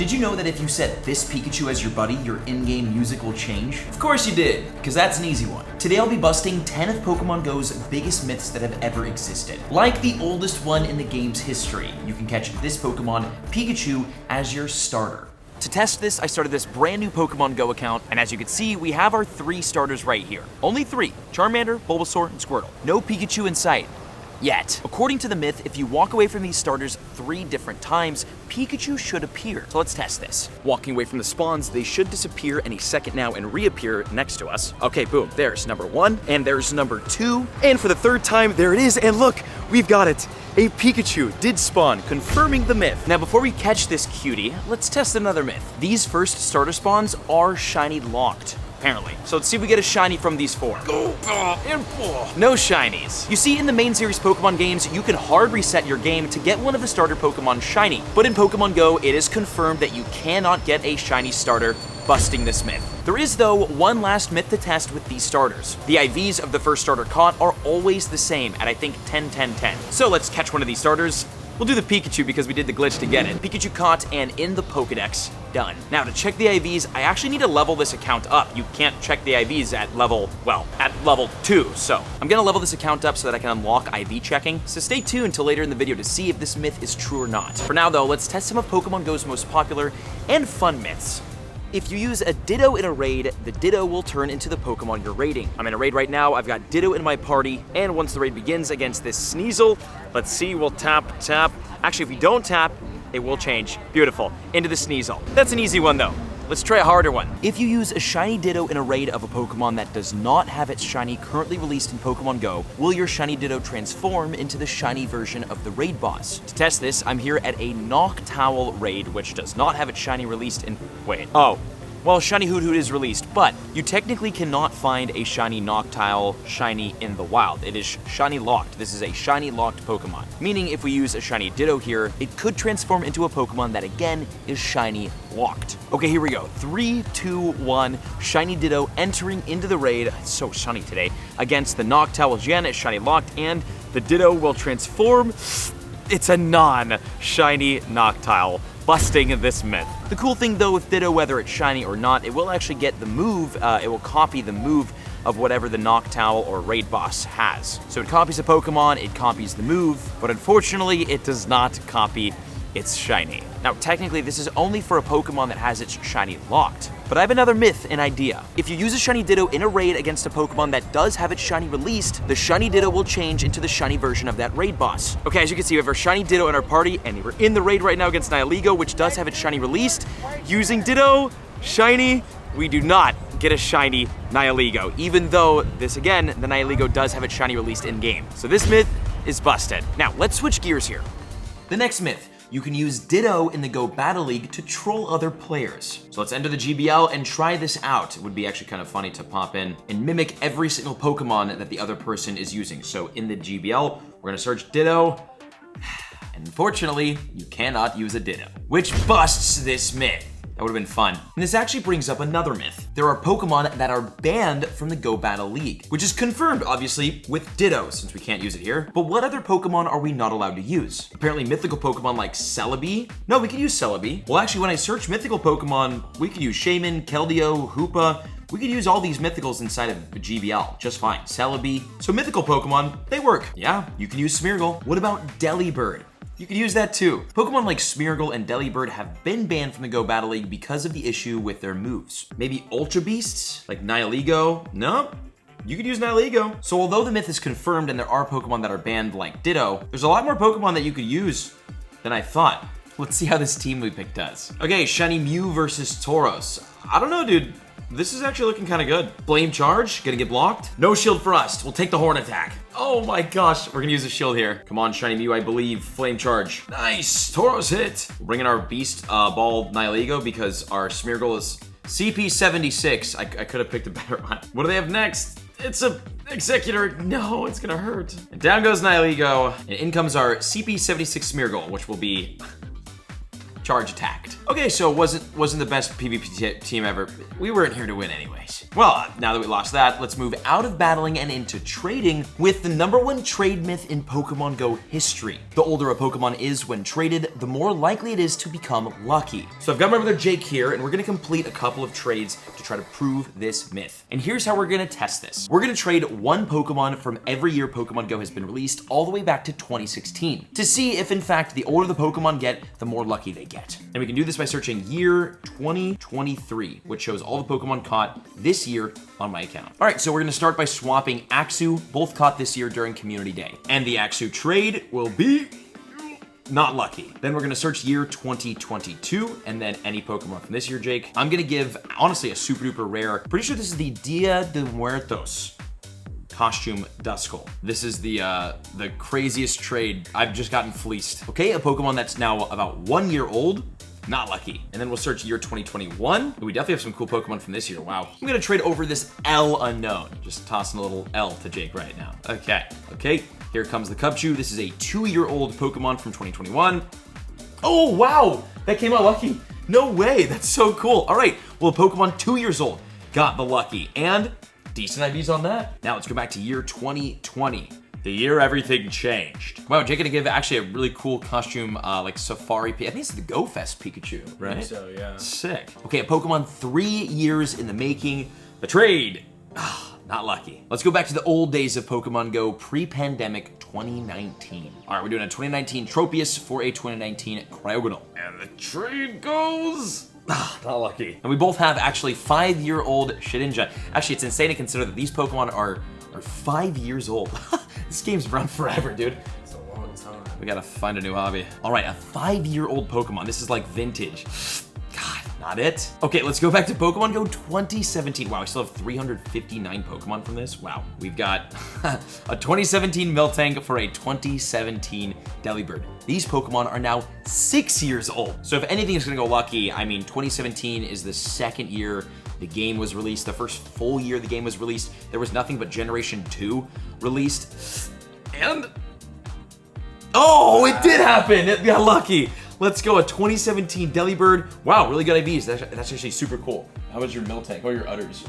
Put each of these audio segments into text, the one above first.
Did you know that if you set this Pikachu as your buddy, your in-game music will change? Of course you did, because that's an easy one. Today I'll be busting 10 of Pokemon Go's biggest myths that have ever existed. Like the oldest one in the game's history, you can catch this Pokemon, Pikachu, as your starter. To test this, I started this brand new Pokemon Go account, and as you can see, we have our 3 starters right here. Only 3, Charmander, Bulbasaur, and Squirtle. No Pikachu in sight. Yet. According to the myth, if you walk away from these starters 3 different times, Pikachu should appear. So let's test this. Walking away from the spawns, they should disappear any second now and reappear next to us. Okay, boom, there's number 1, and there's number 2, and for the 3rd time, there it is, and look, we've got it. A Pikachu did spawn, confirming the myth. Now before we catch this cutie, let's test another myth. These first starter spawns are shiny locked. Apparently. So let's see if we get a shiny from these 4. No shinies. You see, in the main series Pokemon games, you can hard reset your game to get one of the starter Pokemon shiny. But in Pokemon Go, it is confirmed that you cannot get a shiny starter, busting this myth. There is, though, one last myth to test with these starters. The IVs of the first starter caught are always the same at, I think, 10, 10, 10. So let's catch one of these starters. We'll do the Pikachu because we did the glitch to get it. Pikachu caught and in the Pokedex. Done. Now to check the IVs, I actually need to level this account up. You can't check the IVs at level, well, at level 2. So I'm gonna level this account up so that I can unlock IV checking. So stay tuned until later in the video to see if this myth is true or not. For now though, let's test some of Pokemon Go's most popular and fun myths. If you use a Ditto in a raid, the Ditto will turn into the Pokemon you're raiding. I'm in a raid right now, I've got Ditto in my party, and once the raid begins against this Sneasel, let's see, we'll tap. Actually, if we don't tap, it will change. Beautiful. Into the Sneasel. That's an easy one though. Let's try a harder one. If you use a shiny Ditto in a raid of a Pokemon that does not have its shiny currently released in Pokemon Go, will your shiny Ditto transform into the shiny version of the raid boss? To test this, I'm here at a Noctowl raid, which does not have its shiny released in... Wait. Oh. Well, Shiny Hoot is released, but you technically cannot find a shiny Noctowl shiny in the wild. It is shiny locked. This is a shiny locked Pokemon. Meaning if we use a shiny Ditto here, it could transform into a Pokemon that again is shiny locked. Okay, here we go. 3, 2, 1. Shiny Ditto entering into the raid. It's so sunny today. Against the Noctowl again, it's shiny locked, and the Ditto will transform. It's a non-shiny Noctowl, busting this myth. The cool thing though with Ditto, whether it's shiny or not, it will actually get the move, it will copy the move of whatever the Noctowl or raid boss has. So it copies a Pokemon, it copies the move, but unfortunately it does not copy its shiny. Now technically this is only for a Pokemon that has its shiny locked. But I have another myth and idea. If you use a shiny Ditto in a raid against a Pokemon that does have its shiny released, the shiny Ditto will change into the shiny version of that raid boss. Okay, as you can see, we have our shiny Ditto in our party, and we're in the raid right now against Nihilego, which does have its shiny released. Using Ditto, shiny, we do not get a shiny Nihilego, even though this, again, the Nihilego does have its shiny released in-game. So this myth is busted. Now, let's switch gears here. The next myth. You can use Ditto in the Go Battle League to troll other players. So let's enter the GBL and try this out. It would be actually kind of funny to pop in and mimic every single Pokemon that the other person is using. So in the GBL, we're gonna search Ditto. And unfortunately, you cannot use a Ditto, which busts this myth. That would have been fun. And this actually brings up another myth. There are Pokemon that are banned from the Go Battle League, which is confirmed, obviously, with Ditto, since we can't use it here. But what other Pokemon are we not allowed to use? Apparently mythical Pokemon like Celebi. No, we can use Celebi. Well, actually, when I search mythical Pokemon, we could use Shaman, Keldeo, Hoopa. We could use all these mythicals inside of the GBL, just fine. Celebi. So mythical Pokemon, they work. Yeah, you can use Smeargle. What about Delibird? You could use that too. Pokemon like Smeargle and Delibird have been banned from the Go Battle League because of the issue with their moves. Maybe Ultra Beasts, like Nihilego? No, you could use Nihilego. So although the myth is confirmed and there are Pokemon that are banned like Ditto, there's a lot more Pokemon that you could use than I thought. Let's see how this team we picked does. Okay, Shiny Mew versus Tauros. I don't know, dude. This is actually looking kind of good. Flame Charge, gonna get blocked. No shield for us. We'll take the Horn Attack. Oh my gosh, we're gonna use a shield here. Come on, Shiny Mew, I believe. Flame Charge. Nice, Tauros hit. We'll bring in our Beast Ball Nihilego because our Smeargle is CP 76. I could have picked a better one. What do they have next? It's a Executor. No, it's gonna hurt. And down goes Nihilego, and in comes our CP 76 Smeargle, which will be charge attacked. Okay, so it wasn't the best PvP team ever. We weren't here to win anyways. Well, now that we lost that, let's move out of battling and into trading with the #1 trade myth in Pokemon Go history. The older a Pokemon is when traded, the more likely it is to become lucky. So I've got my brother Jake here, and we're gonna complete a couple of trades to try to prove this myth. And here's how we're gonna test this. We're gonna trade one Pokemon from every year Pokemon Go has been released all the way back to 2016 to see if in fact the older the Pokemon get, the more lucky they get. And we can do this by searching year 2023, which shows all the Pokemon caught this year on my account. All right, so we're gonna start by swapping Axew, both caught this year during Community Day. And the Axew trade will be not lucky. Then we're gonna search year 2022 and then any Pokemon from this year, Jake. I'm gonna give, honestly, a super duper rare. Pretty sure this is the Dia de Muertos costume Duskull. This is the craziest trade. I've just gotten fleeced. Okay, a Pokemon that's now about 1 year old. Not lucky. And then we'll search year 2021. We definitely have some cool Pokemon from this year. Wow. I'm gonna trade over this L unknown. Just tossing a little L to Jake right now. Okay. Here comes the Cubchoo. This is a 2-year-old Pokemon from 2021. Oh, wow. That came out lucky. No way. That's so cool. All right. Well, a Pokemon 2 years old got the lucky and decent IVs on that. Now let's go back to year 2020. The year everything changed. Wow, Jake gonna give actually a really cool costume, like Safari. I think it's the Go Fest Pikachu, right? I think so, yeah. Sick. Okay, a Pokemon 3 years in the making. The trade. Not lucky. Let's go back to the old days of Pokemon Go, pre-pandemic 2019. All right, we're doing a 2019 Tropius for a 2019 Cryogonal. And the trade goes... not lucky. And we both have actually 5-year-old Shedinja. Actually, it's insane to consider that these Pokemon are 5 years old. This game's run forever, dude. It's a long time. We gotta find a new hobby. All right, a 5-year-old Pokemon. This is like vintage. God, not it. Okay, let's go back to Pokemon Go 2017. Wow, we still have 359 Pokemon from this. Wow, we've got a 2017 Miltank for a 2017 Delibird. These Pokemon are now 6 years old. So if anything is gonna go lucky, I mean, 2017 is the second year the game was released. The first full year the game was released, there was nothing but Generation 2 released. And, oh, it did happen. It got lucky. Let's go, a 2017 Delibird. Wow, really good IVs. That's actually super cool. How was your Miltank? Or your Udders?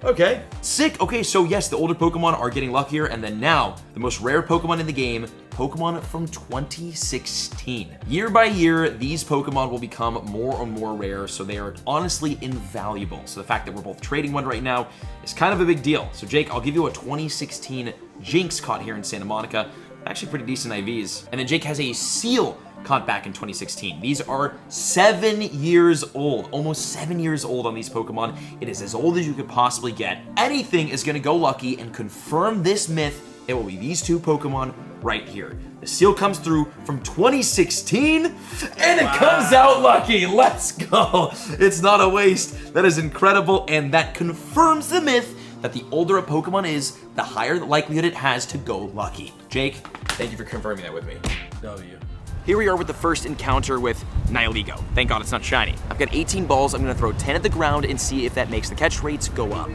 Okay, sick. Okay, so yes, the older Pokemon are getting luckier, and then now, the most rare Pokemon in the game, Pokemon from 2016. Year by year, these Pokemon will become more and more rare, so they are honestly invaluable. So the fact that we're both trading one right now is kind of a big deal. So Jake, I'll give you a 2016 Jinx caught here in Santa Monica. Actually pretty decent IVs. And then Jake has a Seal caught back in 2016. These are 7 years old, almost 7 years old on these Pokemon. It is as old as you could possibly get. Anything is gonna go lucky and confirm this myth. It will be these two Pokemon right here. The Seal comes through from 2016 and it comes out lucky. Let's go. It's not a waste. That is incredible, and that confirms the myth that the older a Pokemon is, the higher the likelihood it has to go lucky. Jake, thank you for confirming that with me. W. Here we are with the first encounter with Nihilego. Thank God it's not shiny. I've got 18 balls. I'm gonna throw 10 at the ground and see if that makes the catch rates go up.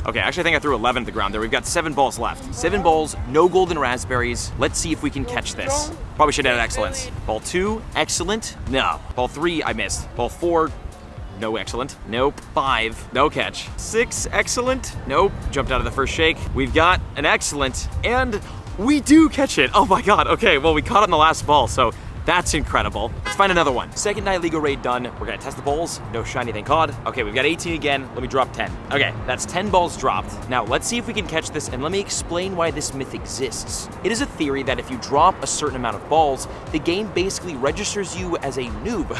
Okay, actually I think I threw 11 at the ground there. We've got 7 balls left. 7 balls, no golden raspberries. Let's see if we can catch this. Probably should have excellence. Ball 2, excellent. No. Ball 3, I missed. Ball 4, no excellent. Nope. 5, no catch. 6, excellent. Nope. Jumped out of the first shake. We've got an excellent, and we do catch it. Oh my God. Okay, well, we caught it in the last ball, so that's incredible. Let's find another one. Second Nihilego raid done. We're gonna test the balls. No shiny, thank God. Okay, we've got 18 again. Let me drop 10. Okay, that's 10 balls dropped. Now, let's see if we can catch this, and let me explain why this myth exists. It is a theory that if you drop a certain amount of balls, the game basically registers you as a noob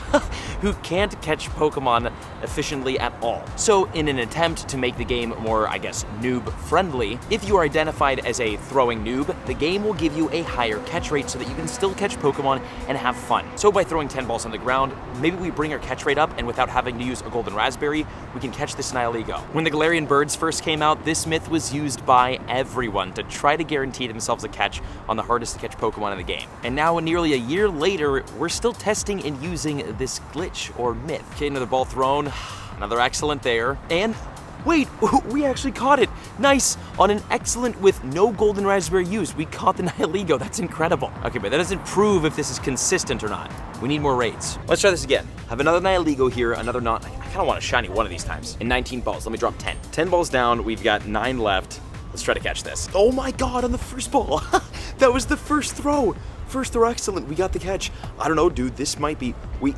who can't catch Pokemon efficiently at all. So, in an attempt to make the game more, I guess, noob-friendly, if you are identified as a throwing noob, the game will give you a higher catch rate so that you can still catch Pokemon and have fun. So by throwing 10 balls on the ground, maybe we bring our catch rate up, and without having to use a golden raspberry, we can catch this Nihilego. When the Galarian birds first came out, this myth was used by everyone to try to guarantee themselves a catch on the hardest to catch Pokemon in the game. And now, nearly a year later, we're still testing and using this glitch or myth. Okay, another ball thrown, another excellent there, and Wait, we actually caught it. Nice. On an excellent with no golden raspberry used, we caught the Nihilego. That's incredible. Okay, but that doesn't prove if this is consistent or not. We need more raids. Let's try this again. Have another Nihilego here, another not. I kind of want a shiny one of these times. And 19 balls. Let me drop 10. 10 balls down. We've got 9 left. Let's try to catch this. Oh my God, on the first ball. That was the first throw. First throw, excellent. We got the catch. I don't know, dude. This might be... We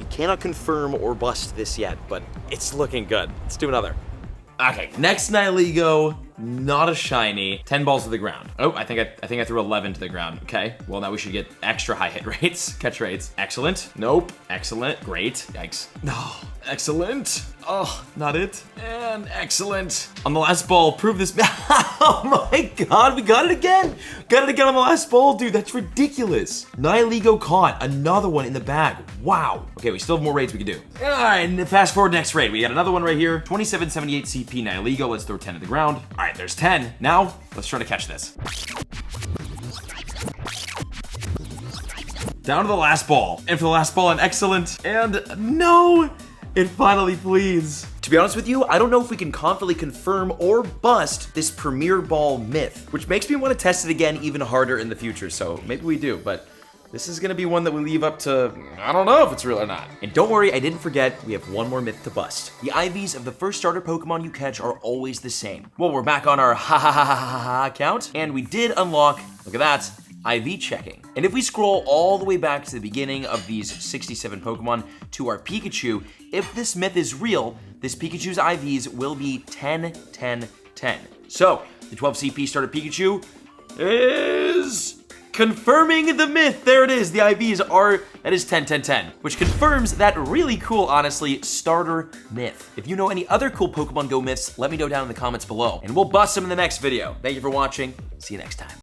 cannot confirm or bust this yet, but it's looking good. Let's do another. Okay, next Nihilego, not a shiny. 10 balls to the ground. Oh, I think I threw 11 to the ground. Okay, well now we should get extra high hit rates, catch rates. Excellent. Nope. Excellent. Great. Yikes. No. Excellent. Oh, not it. And excellent. On the last ball, prove this. Oh my God, we got it again. Got it again on the last ball, dude. That's ridiculous. Nihilego caught. Another one in the bag. Wow. Okay, we still have more raids we can do. All right, and fast forward next raid. We got another one right here. 2778 CP Nihilego. Let's throw 10 to the ground. All right, there's 10. Now, let's try to catch this. Down to the last ball. And for the last ball, an excellent. And no, it finally flees. To be honest with you, I don't know if we can confidently confirm or bust this Premier Ball myth, which makes me want to test it again even harder in the future. So maybe we do, but this is gonna be one that we leave up to, I don't know if it's real or not. And don't worry, I didn't forget, we have one more myth to bust. The IVs of the first starter Pokemon you catch are always the same. Well, we're back on our ha ha ha ha ha ha account, and we did unlock, look at that, IV checking. And if we scroll all the way back to the beginning of these 67 Pokemon to our Pikachu, if this myth is real, this Pikachu's IVs will be 10, 10, 10. So, the 12 CP starter Pikachu is confirming the myth. There it is. The IVs are, that is 10, 10, 10, which confirms that really cool, honestly, starter myth. If you know any other cool Pokemon Go myths, let me know down in the comments below, and we'll bust them in the next video. Thank you for watching. See you next time.